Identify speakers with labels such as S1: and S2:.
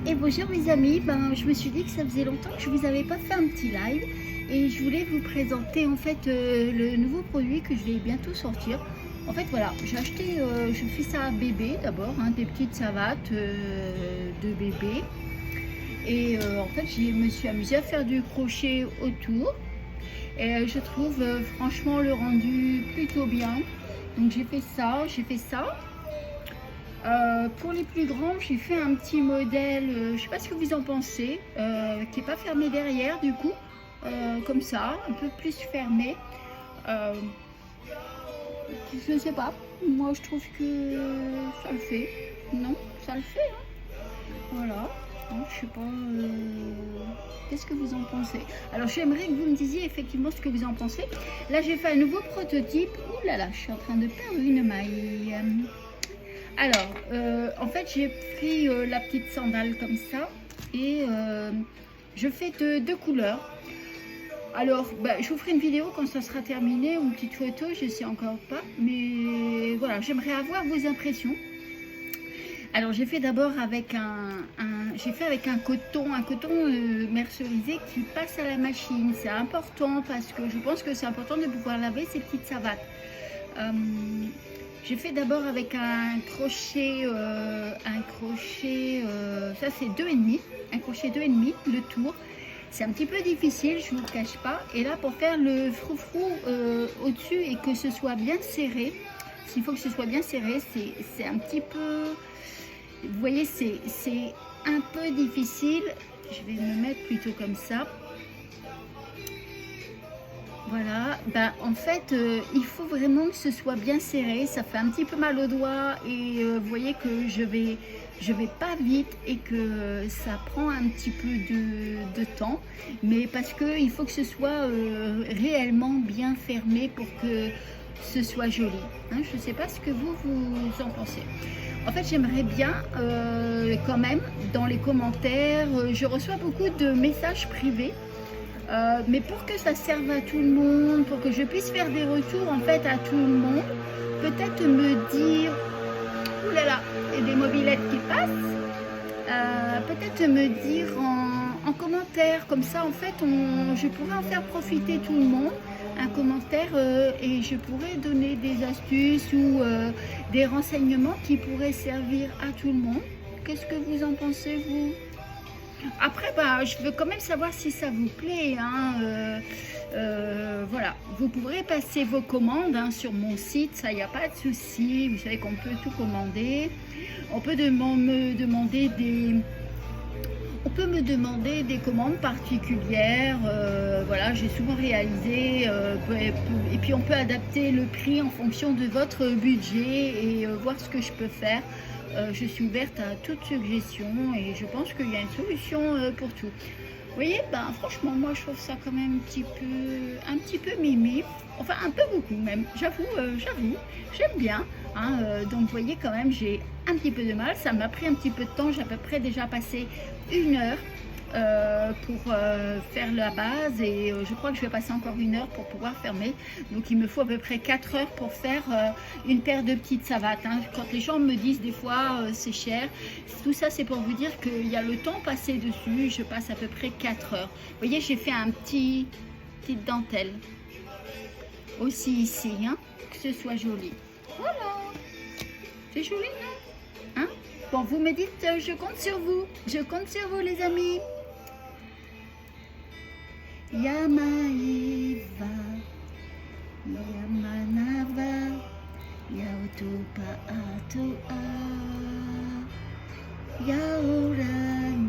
S1: Et bonjour mes amis, je me suis dit que ça faisait longtemps que je vous avais pas fait un petit live et je voulais vous présenter en fait le nouveau produit que je vais bientôt sortir. En fait voilà, j'ai acheté, je fais ça à bébé d'abord, hein, des petites savates de bébé. Et en fait je me suis amusée à faire du crochet autour et je trouve franchement le rendu plutôt bien. Donc j'ai fait ça. Pour les plus grands, j'ai fait un petit modèle, je ne sais pas ce que vous en pensez, qui n'est pas fermé derrière du coup, comme ça, un peu plus fermé. Je ne sais pas, moi je trouve que ça le fait. Non, ça le fait, hein. Voilà. Donc, je sais pas, qu'est-ce que vous en pensez? Alors j'aimerais que vous me disiez effectivement ce que vous en pensez. Là j'ai fait un nouveau prototype. Ouh là là, je suis en train de perdre une maille. Alors, en fait, j'ai pris la petite sandale comme ça et je fais deux couleurs. Alors, je vous ferai une vidéo quand ça sera terminé ou une petite photo, je ne sais encore pas. Mais voilà, j'aimerais avoir vos impressions. Alors, j'ai fait d'abord avec un coton mercerisé qui passe à la machine. C'est important parce que je pense que c'est important de pouvoir laver ces petites savates. J'ai fait d'abord avec un crochet, ça c'est 2,5, un crochet 2,5, le tour. C'est un petit peu difficile, je ne vous le cache pas. Et là, pour faire le froufrou au-dessus et que ce soit bien serré, s'il faut que ce soit bien serré, c'est un petit peu, vous voyez, c'est un peu difficile. Je vais me mettre plutôt comme ça. Voilà, en fait, il faut vraiment que ce soit bien serré. Ça fait un petit peu mal aux doigts et vous voyez que je vais pas vite et que ça prend un petit peu de temps. Mais parce qu'il faut que ce soit réellement bien fermé pour que ce soit joli. Hein, je ne sais pas ce que vous en pensez. En fait, j'aimerais bien quand même, dans les commentaires, je reçois beaucoup de messages privés. Mais pour que ça serve à tout le monde, pour que je puisse faire des retours en fait à tout le monde, peut-être me dire, ouh là là, il y a des mobylettes qui passent, peut-être me dire en commentaire, comme ça en fait je pourrais en faire profiter tout le monde, un commentaire et je pourrais donner des astuces ou des renseignements qui pourraient servir à tout le monde. Qu'est-ce que vous en pensez vous ? Après, je veux quand même savoir si ça vous plaît, hein. Voilà, vous pourrez passer vos commandes hein, sur mon site, ça, il n'y a pas de souci. Vous savez qu'on peut tout commander. On peut me demander des commandes particulières. Voilà, j'ai souvent réalisé. Et puis, on peut adapter le prix en fonction de votre budget et voir ce que je peux faire. Je suis ouverte à toute suggestion et je pense qu'il y a une solution pour tout. Vous voyez, franchement, moi je trouve ça quand même un petit peu mimi, enfin un peu beaucoup même, j'avoue, j'aime bien. Hein, donc vous voyez quand même, j'ai un petit peu de mal, ça m'a pris un petit peu de temps, j'ai à peu près déjà passé 1 heure pour faire la base et je crois que je vais passer encore 1 heure pour pouvoir fermer. Donc il me faut à peu près 4 heures pour faire une paire de petites savates. Hein. Quand les gens me disent des fois c'est cher, tout ça c'est pour vous dire qu'il y a le temps passé dessus. Je passe à peu près 4 heures. Vous voyez, j'ai fait petite dentelle aussi ici, hein, que ce soit joli. Voilà, c'est joli, non hein? Bon, vous me dites, je compte sur vous les amis. Yamaiva, Yamanava, Yautupa Atua, Yauranam,